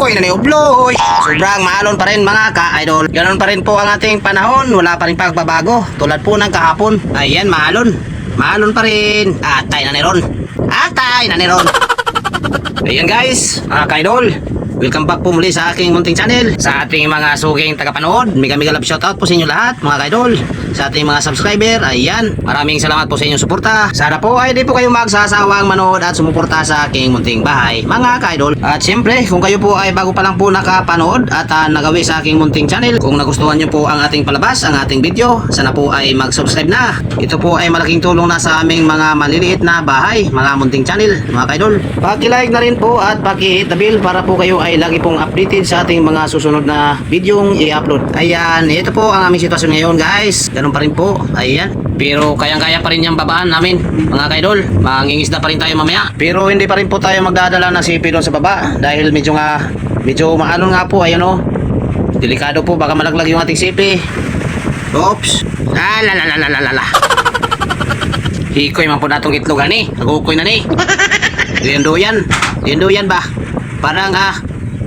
Ako'y naniubloy. Sobrang maalon pa rin mga ka-idol. Ganon pa rin po ang ating panahon. Wala pa rin pagbabago. Tulad po ng kahapon. Ayan, maalon. Maalon pa rin. Atay na ni Ron. Atay na ni Ron. Ayan guys, mga ka-idol. Welcome back po muli sa aking munting channel. Sa ating mga suging tagapanood, mega love shoutout po sa inyo lahat mga ka-idol. Sa ating mga subscriber, ayan, maraming salamat po sa inyong suporta. Sana po ay di po kayo magsasawang manood at sumuporta sa aking munting bahay mga ka-idol. At siyempre, kung kayo po ay bago pa lang po nakapanood at nagawi sa aking munting channel, kung nagustuhan nyo po ang ating palabas, ang ating video, sana po ay mag-subscribe na. Ito po ay malaking tulong na sa aming mga maliliit na bahay, mga munting channel mga ka-idol. Paki-like na rin po at paki-hit the bell para po kayo ay lagi pong updated sa ating mga susunod na videong i-upload. Ayan, ito po ang aming sitwasyon ngayon guys. Ganun pa rin po, ayan. Pero kayang-kaya pa rin yung babaan namin mga kaidol. Mangingisda pa rin tayo mamaya. Pero hindi pa rin po tayo magdadala ng sipi doon sa baba. Dahil medyo maalon nga po, ayan o. Delikado po, baka malaglag yung ating sipi. Oops. Lalalalalalala. Hikoy man po natong itlog ani. Nagukoy na ni. Dinduyan. Dinduyan ba? Parang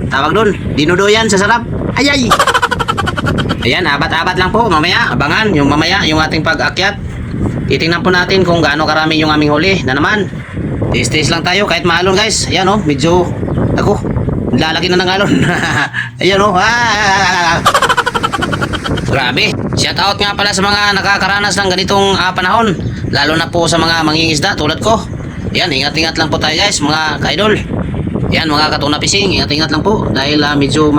tawag doon, dinuduyan sa sarap. Ayay. Ayan, abat-abat lang po. Mamaya, abangan yung mamaya, yung ating pag-akyat. Titingnan po natin kung gaano karami yung aming huli na naman. Tis-tis lang tayo kahit maalon guys. Ayan o, medyo, ako, lalaki na ng alon. Ayan o, grabe. Shout out nga pala sa mga nakakaranas ng ganitong panahon. Lalo na po sa mga mangingisda tulad ko. Ayan, ingat-ingat lang po tayo guys, mga ka-idol. Yan mga katuna fishing, ingat-ingat lang po dahil medyo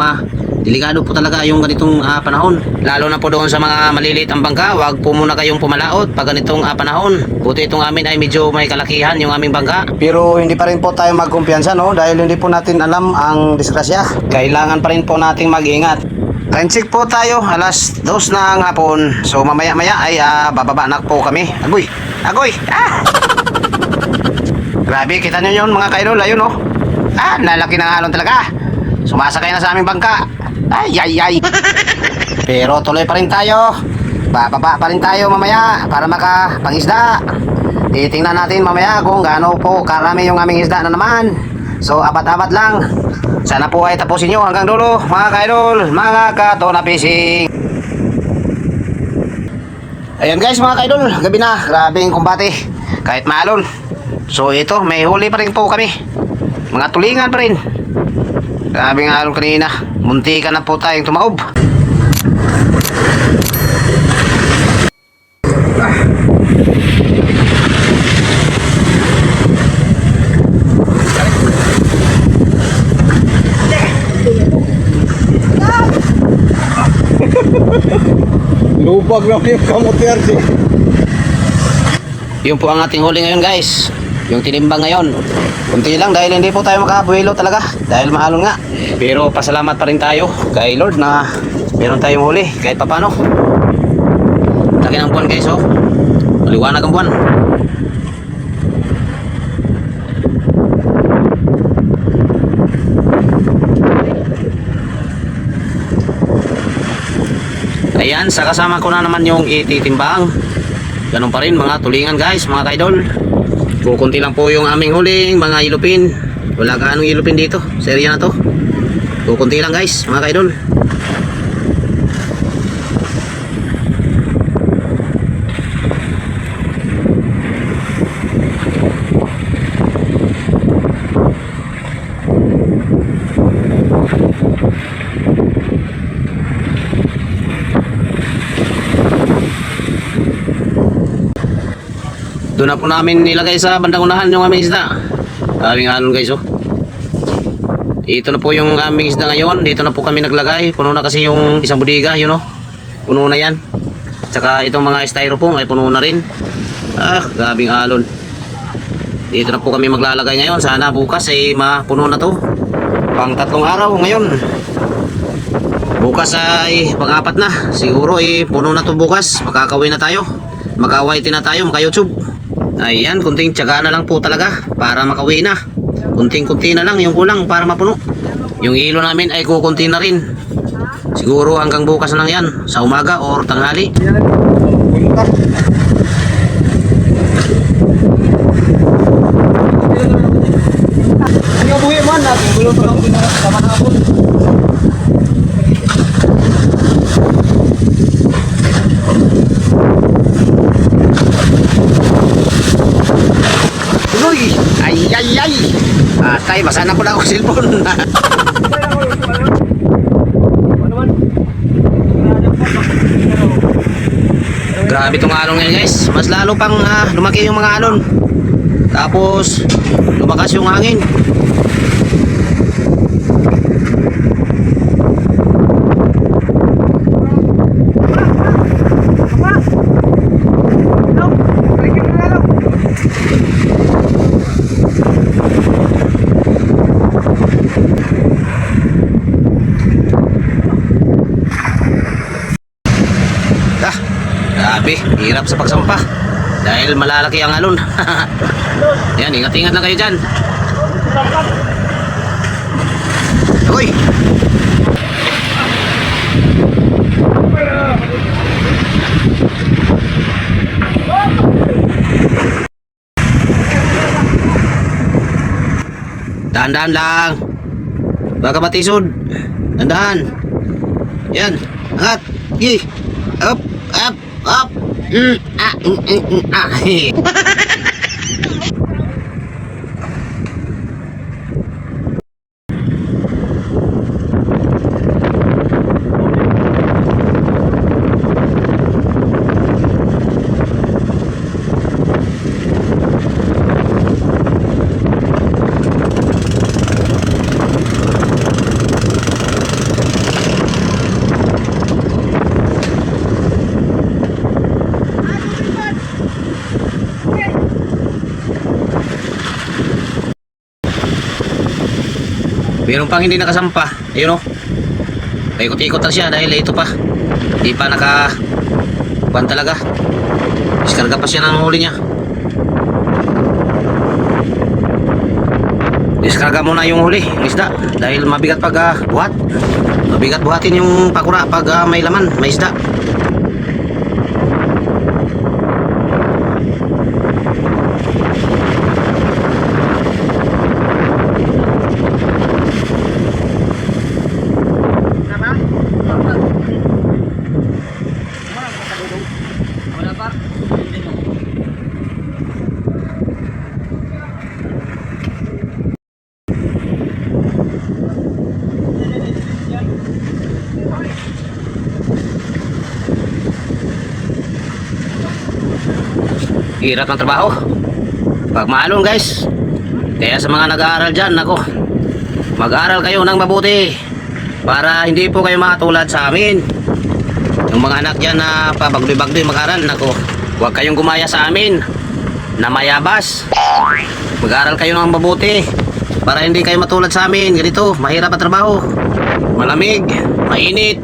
delikado po talaga yung ganitong panahon. Lalo na po doon sa mga maliliit ang bangka, wag po muna kayong pumalaot pag ganitong panahon. Buti itong amin ay medyo may kalakihan yung aming bangka. Pero hindi pa rin po tayo magkumpiyansa no, dahil hindi po natin alam ang disgrasya. Kailangan pa rin po nating mag-ingat. Time check po tayo, alas 2 ng hapon. So mamaya-maya ay bababa na po kami. Agoy, agoy, Grabe, kita nyo yun mga kaidol, ayun oh. Nalaki ng alon talaga. Sumasakay na sa aming bangka. Ay. Pero tuloy pa rin tayo. Bababa pa rin tayo mamaya para makapangisda. Titingnan natin mamaya kung gaano po karami yung aming isda na naman. So abat-abat lang. Sana po ay tapusin nyo hanggang dulo mga ka-idol, mga katuna fishing. Ayan guys mga ka-idol, gabi na. Grabing kumbate kahit maalon. So ito, may huli pa rin po kami. Mga tulingan pa rin. Grabe nga alon kanina. Muntikan na po tayong tumaob. Lubag lang yung kamoter si. Yun po ang ating huli ngayon guys. Yung tinimbang ngayon. Kunti lang dahil hindi po tayo makabuhilo talaga. Dahil maalon nga. Pero pasalamat pa rin tayo kay Lord na meron tayong huli kahit papano. Laki ng buwan guys oh. Maliwanag ang buwan. Ayan, sa kasama ko na naman yung ititimbang. Ganun pa rin mga tulingan guys, mga kaidol. Kukunti lang po yung aming huling mga ilupin. Wala ka anong ilupin dito sa area na to. Kukunti lang guys mga kaidol. Doon na po namin nilagay sa bandang unahan yung aming isda. Aming alon guys oh. Ito na po yung aming isda ngayon. Dito na po kami naglagay. Puno na kasi yung isang budiga yun oh. Puno na yan. Tsaka itong mga styrofoam ay puno na rin. Grabing alon. Dito na po kami maglalagay ngayon. Sana bukas ay mapuno na to. Pang 3 araw ngayon. Bukas ay pang-4 na. Siguro ay puno na to bukas. Makakawin na tayo. Makawaitin na tayo, maka-YouTube. Ayan, kunting tiyaga na lang po talaga para makauwi na. Kunting-kunti na lang yung kulang para mapuno. Yung ilo namin ay kukunti na rin. Siguro hanggang bukas na lang yan, sa umaga or tanghali. Ano buhi man, natin gulo pa lang din sa manapon. Ay, basa na po na ako cellphone. Grabe itong alon ngayon guys. Mas lalo pang lumaki yung mga alon. Tapos lumakas yung hangin. Grabe, hirap sa pagsampa dahil malalaki ang alon. Yan, ingat-ingat lang kayo dyan. Uy! Dahan-dahan lang. Baka matisod. Dahan-dahan. Yan, angat. Gi. Up, up. Up. Meron pang hindi nakasampa. Ayun o. Paikot-ikot lang siya dahil ito pa. Hindi pa nakakuhan talaga. Diskarga pa siya ng huli niya. Diskarga muna yung huli, yung isda. Dahil mabigat pag buhat. Mabigat buhatin yung pakura pag may laman, may isda. Hirap ng trabaho pag maalon guys. Kaya sa mga nag-aaral dyan, nako, mag-aaral kayo ng mabuti para hindi po kayo matulad sa amin. Yung mga anak dyan na pabagdoy-bagdoy mag-aaral, nako, huwag kayong gumaya sa amin na mayabas. Mag-aaral kayo ng mabuti para hindi kayo matulad sa amin. Ganito, mahirap ang trabaho. Malamig, mainit,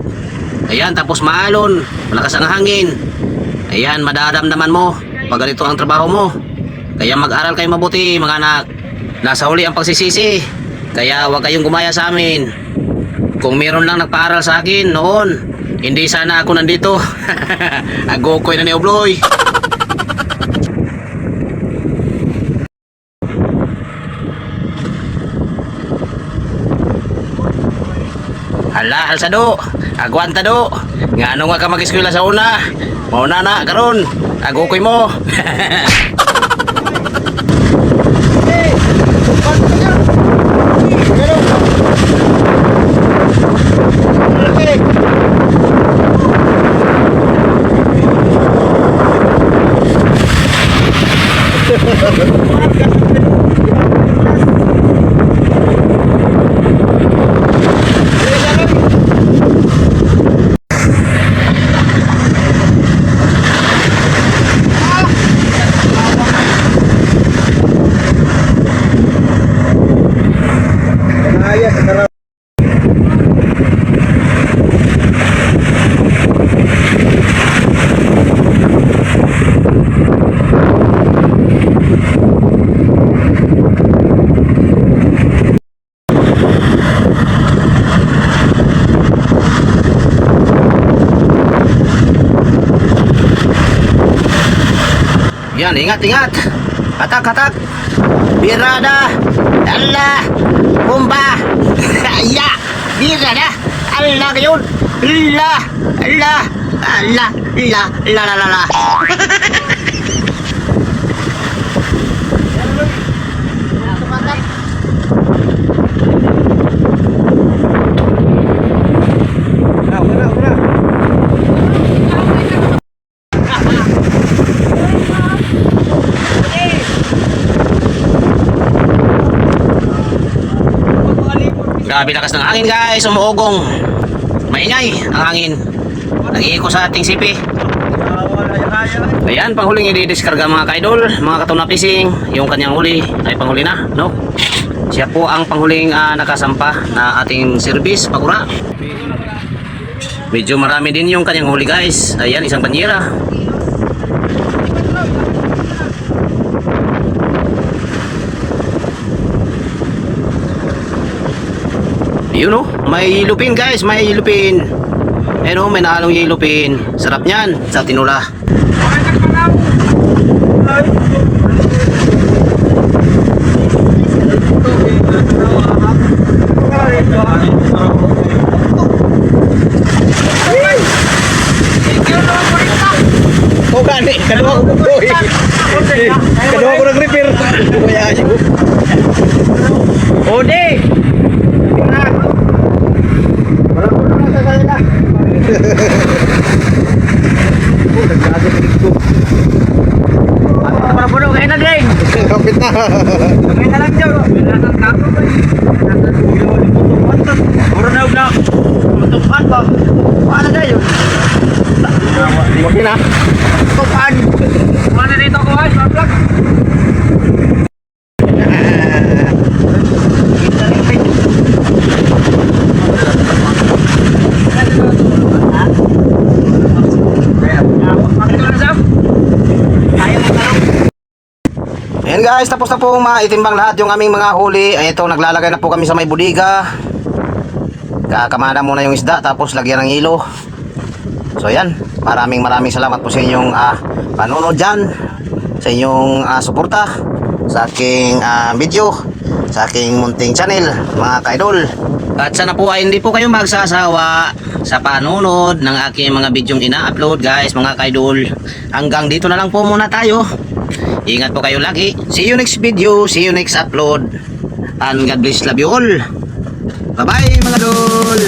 ayan, tapos maalon, malakas ang hangin. Ayan, madadamdaman mo pag ganito ang trabaho mo. Kaya mag-aral kayo mabuti mga anak. Nasa huli ang pagsisisi. Kaya huwag kayong gumaya sa amin. Kung meron lang nagpaaral sa akin noon, hindi sana ako nandito. Agokoy na ni Obloy. Hala, halsado, agwantado. Nga ano nga ka mag-eskwela sa una. Mauna na, karon. Agokoy mo. Yan, ingat-ingat. Hatak-hatak. Birada. Allah. Bomba. Ya. Birada. Allah kayon. Allah. Allah. Allah. Allah. La la la la. Grabe lakas ng hangin guys, umuugong. Maingay ang hangin. Nag-iiko sa ating sipi. Ayan, panghuling i-discarga mga kaidol, mga katuna fishing. Yung kanyang huli ay panghuli na, no? Siya po ang panghuling nakasampa na ating service, pakura. Medyo marami din yung kanyang huli guys. Ayan, isang banyera. Yun oh, may lupin guys, may lupin. Ayun oh, may nahalong lupin. Sarap niyan sa tinula. O gani, kadua ko bukoy. Kadua ko nag-repair. Kuya ayo. Ode! Puno kayo na din. Kapit na. Kami na lang dyan. Puro na ugla. Tutupan ba? Paano na yun? Huwag na. Tutupan. Paano dito ko ay? Vlog. Ayan guys, tapos na po maitimbang lahat yung aming mga huli. Ay ito, naglalagay na po kami sa may budiga. Kakamada muna yung isda, tapos lagyan ng ilo. So ayan, maraming salamat po sa inyong panonood dyan, sa inyong suporta sa aking video, sa aking munting channel mga kaidol. At sana po ay hindi po kayo magsasawa sa panonood ng aking mga bidyong ina-upload guys mga kaidol. Hanggang dito na lang po muna tayo. Ingat po kayo lagi. See you next video, see you next upload. And God bless, love you all. Bye bye mga dol.